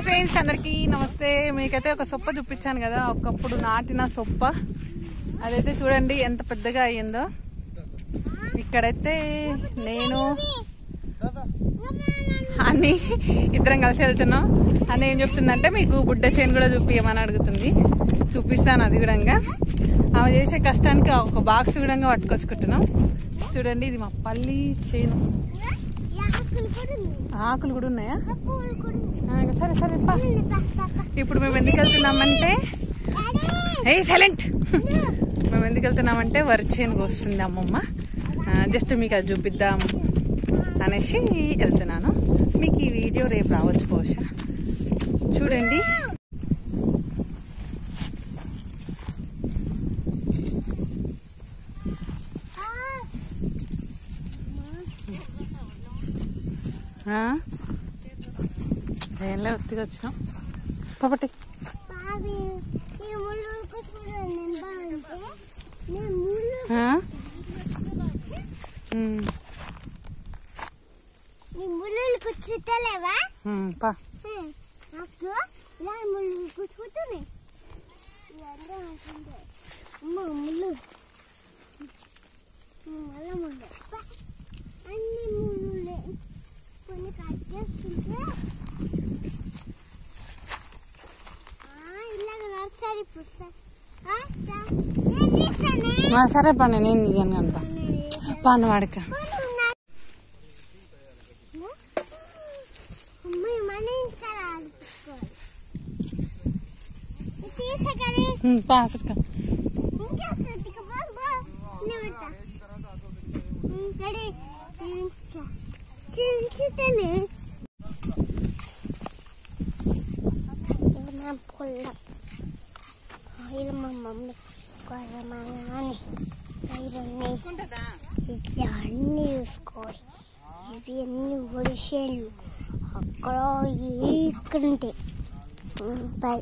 Hi friends, అందరికీ నమస్తే. మీకైతే ఒక సొప్ప చూపించాను కదా, ఒకప్పుడు నాటిన సొప్ప. అదైతే చూడండి ఎంత పెద్దగా అయ్యిందో. ఇక్కడైతే నేను అని ఇద్దరం కలిసి వెళ్తున్నాం. అని ఏం చెప్తుందంటే మీకు బుడ్డ చేను కూడా చూపించమని అడుగుతుంది. చూపిస్తాను అది కూడా. ఆమె చేసే కష్టానికి ఒక బాక్స్ కూడా పట్టుకొచ్చుకుంటున్నాం. చూడండి, ఇది మా పల్లి చేను. ఆకులు కూడా ఉన్నాయా? సరే సరే. ఇప్పుడు మేము ఎందుకు వెళ్తున్నామంటే సైలెంట్. మేము ఎందుకు వెళ్తున్నామంటే వరి చేనుకు వస్తుంది అమ్మమ్మ. జస్ట్ మీకు అది చూపిద్దాం అనేసి వెళ్తున్నాను. మీకు ఈ వీడియో రేపు రావచ్చు బహుశా. చూడండి, ఏంలే ఒత్తిగా వచ్చినాం. పాపటి సరే పని నేను దిగాను కనుక పని వాడక. అన్నీ చూసుకోవాలి. ఇవి అన్ని ఒడిసేళ్ళు అక్కడ ఇక్కడ ఉంటాయి.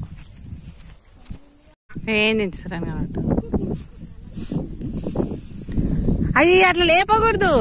ఏం తింటారని కాబట్టి అయ్యి అట్లా లేపకూడదు.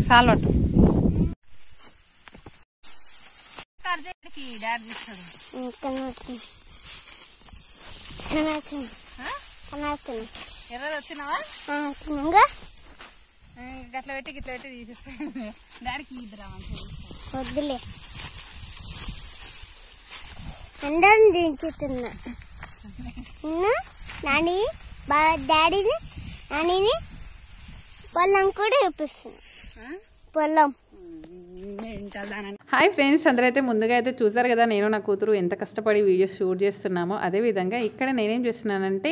సాల్వట్ ఎర్ర వచ్చినావా? గట్ల పెట్టి గిట్ల పెట్టి తీసేస్తాను. డాడీకి ఇద్దరా వద్దులే, అందరం దించుతున్నా. నాని డాడీని నానిని పొలం కూడా చూపిస్తున్నా. పొలం. హాయ్ ఫ్రెండ్స్, అందరైతే ముందుగా అయితే చూసారు కదా నేను నా కూతురు ఎంత కష్టపడి వీడియోస్ షూట్ చేస్తున్నామో. అదేవిధంగా ఇక్కడ నేనేం చేస్తున్నానంటే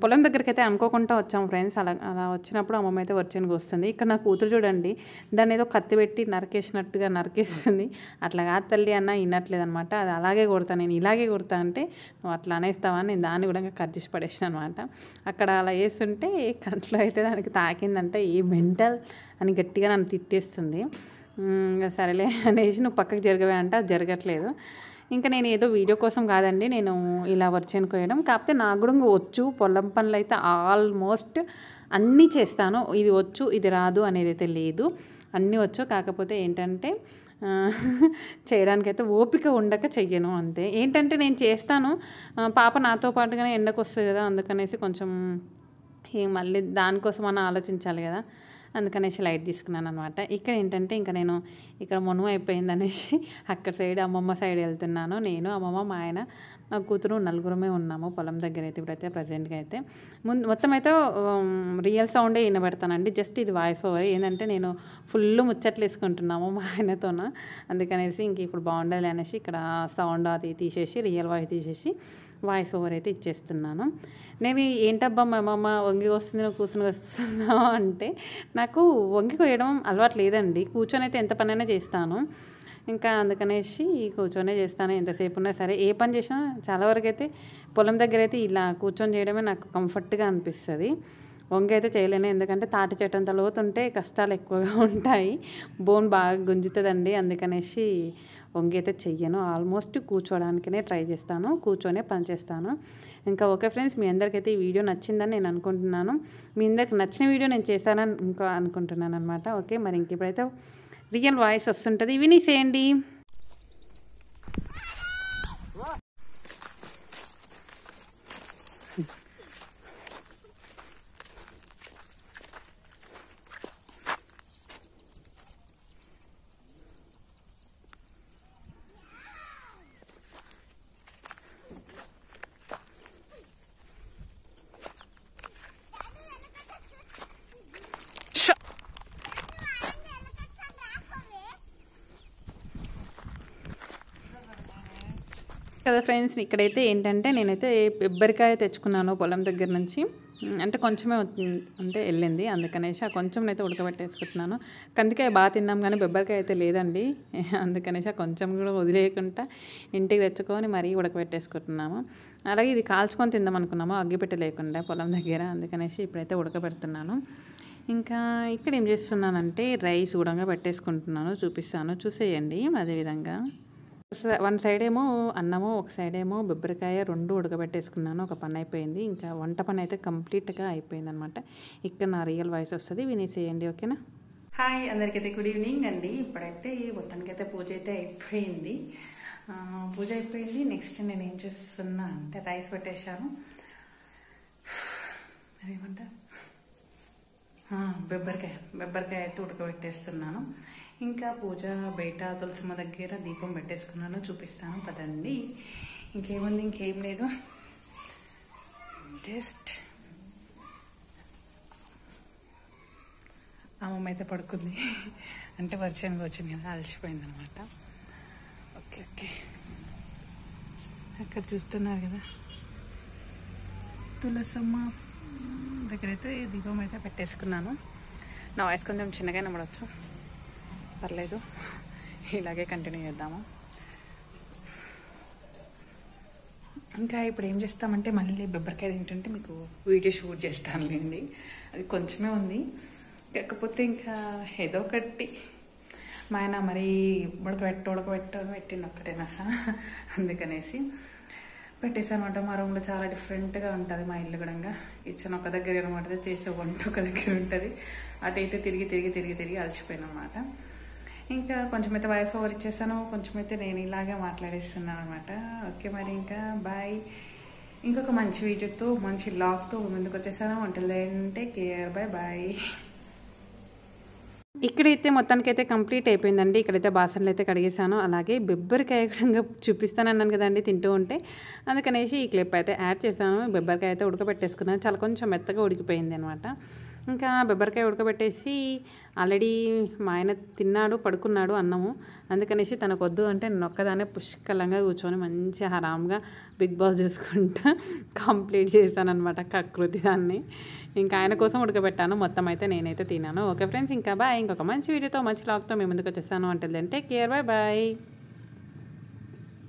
పొలం దగ్గరికి అయితే అనుకోకుండా వచ్చాము ఫ్రెండ్స్. అలా వచ్చినప్పుడు అమ్మమ్మ అయితే వచ్చేనికి వస్తుంది. ఇక్కడ నా కూతురు చూడండి, దాన్ని ఏదో కత్తి పెట్టి నరికేసినట్టుగా నరికేస్తుంది. అట్లా కాదు తల్లి అన్న వినట్లేదు అనమాట. అది అలాగే కొడతా, నేను ఇలాగే కొడతా అంటే నువ్వు అట్లా అనేస్తావా, నేను దాన్ని కూడా కట్ చేసి పడేసాను అనమాట. అక్కడ అలా వేస్తుంటే కంట్లో అయితే దానికి తాకిందంటే ఏ మెంటల్ అని గట్టిగా నన్ను తిట్టేస్తుంది. సరేలే అనేసి నువ్వు పక్కకు జరగవే అంటే అది జరగట్లేదు. ఇంకా నేను ఏదో వీడియో కోసం కాదండి నేను ఇలా వరిచేను కోయడం. కాకపోతే నాకు కూడా వచ్చు, పొలం పనులు అయితే ఆల్మోస్ట్ అన్నీ చేస్తాను. ఇది వచ్చు ఇది రాదు అనేది అయితే లేదు, అన్నీ వచ్చు. కాకపోతే ఏంటంటే చేయడానికైతే ఓపిక ఉండక చెయ్యను అంతే. ఏంటంటే నేను చేస్తాను, పాప నాతో పాటుగానే ఎండకు వస్తుంది కదా, అందుకనేసి కొంచెం మళ్ళీ దానికోసం అన్న ఆలోచించాలి కదా, అందుకనేసి లైట్ తీసుకున్నాను అనమాట. ఇక్కడ ఏంటంటే ఇంకా నేను ఇక్కడ మునుము అయిపోయింది అనేసి అక్కడ సైడ్ అమ్మమ్మ సైడ్ వెళ్తున్నాను. నేను అమ్మమ్మ మా ఆయన నా కూతురు నలుగురమే ఉన్నాము పొలం దగ్గర అయితే. ఇప్పుడైతే ప్రజెంట్గా అయితే మొత్తం అయితే రియల్ సౌండే వినబెడతానండి. జస్ట్ ఇది వాయిస్ ఓవర్. ఏంటంటే నేను ఫుల్ ముచ్చట్లు వేసుకుంటున్నాము మా ఆయనతోన, అందుకనేసి ఇంక ఇప్పుడు బాగుండాలి అనేసి ఇక్కడ సౌండ్ అది తీసేసి రియల్ వాయిస్ తీసేసి వాయిస్ ఓవర్ అయితే ఇచ్చేస్తున్నాను. నేను ఏంటబ్బా మా అమ్మమ్మ వంగి వస్తుంది నువ్వు కూర్చొని వస్తున్నావు అంటే, నాకు వంగి కోయడం అలవాటు లేదండి. కూర్చొని అయితే ఎంత పనైనా చేస్తాను. ఇంకా అందుకనేసి కూర్చొనే చేస్తాను ఎంతసేపు ఉన్నా సరే. ఏ పని చేసినా చాలా వరకు అయితే పొలం దగ్గర అయితే ఇలా కూర్చొని చేయడమే నాకు కంఫర్ట్గా అనిపిస్తుంది. వంగ అయితే చేయలేను, ఎందుకంటే తాటి చెట్టు అంత లోతుంటే కష్టాలు ఎక్కువగా ఉంటాయి, బోన్ బాగా గుంజుతుందండి. అందుకనేసి వంగ అయితే చెయ్యను. ఆల్మోస్ట్ కూర్చోవడానికనే ట్రై చేస్తాను, కూర్చొనే పని చేస్తాను. ఇంకా ఓకే ఫ్రెండ్స్, మీ అందరికైతే ఈ వీడియో నచ్చిందని నేను అనుకుంటున్నాను. మీ అందరికి నచ్చిన వీడియో నేను చేశానని ఇంకా అనుకుంటున్నాను అనమాట. ఓకే, మరి ఇంక ఇప్పుడైతే రియల్ వాయిస్ వస్తుంటుంది, వినిసేయండి. కదా ఫ్రెండ్స్, ఇక్కడైతే ఏంటంటే నేనైతే బెబ్బరికాయ తెచ్చుకున్నాను పొలం దగ్గర నుంచి. అంటే కొంచెమే అంటే వెళ్ళింది, అందుకనేసి ఆ కొంచెం అయితే ఉడకబెట్టేసుకుంటున్నాను. కందికాయ బాగా తిన్నాం కానీ బెబ్బరికాయ అయితే లేదండి, అందుకనేసి ఆ కొంచెం కూడా వదిలేయకుండా ఇంటికి తెచ్చుకొని మరీ ఉడకబెట్టేసుకుంటున్నాము. అలాగే ఇది కాల్చుకొని తిందాం అనుకున్నాము, అగ్గిపెట్టె లేకుండా పొలం దగ్గర, అందుకనేసి ఇప్పుడైతే ఉడకబెడుతున్నాను. ఇంకా ఇక్కడ ఏం చేస్తున్నానంటే రైస్ ఉడంగా పెట్టేసుకుంటున్నాను, చూపిస్తాను చూసేయండి. అదేవిధంగా వన్ సైడ్ ఏమో అన్నము, ఒక సైడ్ ఏమో బొబ్బరికాయ, రెండు ఉడకబెట్టేసుకున్నాను. ఒక పని అయిపోయింది, ఇంకా వంట పని అయితే కంప్లీట్గా అయిపోయింది అనమాట. ఇక్కడ నా రియల్ వాయిస్ వస్తుంది, వినేసేయండి. ఓకేనా? హాయ్ అందరికైతే గుడ్ ఈవినింగ్ అండి. ఇప్పుడైతే మొత్తానికైతే పూజ అయితే అయిపోయింది. నెక్స్ట్ నేను ఏం చేస్తున్నా అంటే రైస్ పెట్టేశాను. అదేమంటా బెబ్బరికాయ అయితే ఉడకబెట్టేస్తున్నాను. ఇంకా పూజ బయట తులసమ్మ దగ్గర దీపం పెట్టేసుకున్నాను, చూపిస్తాను పదండి. ఇంకేముంది, ఇంకేం లేదు, జస్ట్ అమ్మమ్మ అయితే పడుకుంది, అంటే వర్షానికి వచ్చింది కదా, అలసిపోయింది అనమాట. ఓకే ఓకే, అక్కడ చూస్తున్నారు కదా తులసమ్మ దగ్గర అయితే దీపం అయితే పెట్టేసుకున్నాను. నా వాయిస్ కొంచెం చిన్నగా నమ్మడచ్చు, పర్లేదు, ఇలాగే కంటిన్యూ చేద్దాము. ఇంకా ఇప్పుడు ఏం చేస్తామంటే మళ్ళీ బొబ్బరికాయ ఏంటంటే మీకు వీడియో షూట్ చేస్తానులేండి, అది కొంచెమే ఉంది. కాకపోతే ఇంకా ఏదో ఒకటి మా ఆయన మరీ ఉడకబెట్టింది ఒక్కటేనా సార్, అందుకనేసి పెట్టేసాను అనమాట. మా రూమ్లో చాలా డిఫరెంట్గా ఉంటుంది మా ఇల్లు కూడా. కిచెన్ ఒక దగ్గర అనమాట, చేసే వంట ఒక దగ్గర ఉంటుంది. అటు ఇటు తిరిగి అలసిపోయాను అనమాట. ఇంకా కొంచెం అయితే వాయిస్ ఓవర్ ఇచ్చేసాను, కొంచెం అయితే నేను ఇలాగే మాట్లాడేస్తున్నాను అనమాట. ఓకే, మరి ఇంకా బాయ్. ఇంకొక మంచి వీడియోతో మంచి లాగ్తో ముందుకు వచ్చేసాను. వంటలు అంటే కేర్, బాయ్. ఇక్కడైతే మొత్తానికైతే కంప్లీట్ అయిపోయిందండి. ఇక్కడైతే బాసనలు అయితే కడిగేసాను. అలాగే బెబ్బరికాయ కూడా చూపిస్తానన్నాను కదండి తింటూ ఉంటే, అందుకనేసి ఈ క్లిప్ అయితే యాడ్ చేశాను. బెబ్బరికాయ అయితే ఉడకబెట్టేసుకున్నాను, చాలా కొంచెం మెత్తగా ఉడికిపోయింది అనమాట. ఇంకా బెబ్బరికాయ ఉడకబెట్టేసి ఆల్రెడీ మా ఆయన తిన్నాడు, పడుకున్నాడు అన్నము, అందుకనేసి తనకు వద్దు అంటే నేను ఒక్కదానే పుష్కలంగా కూర్చొని మంచిగా ఆరాంగా బిగ్ బాస్ చూసుకుంటా కంప్లీట్ చేశాను అనమాట కకృతి దాన్ని. ఇంకా ఆయన కోసం ఉడకబెట్టాను, మొత్తం అయితే నేనైతే తిన్నాను. ఓకే ఫ్రెండ్స్, ఇంకా బాయ్. ఇంకొక మంచి వీడియోతో మంచి లాగ్తో మీ ముందుకు వచ్చేస్తాను. అంటే కేర్, బాయ్.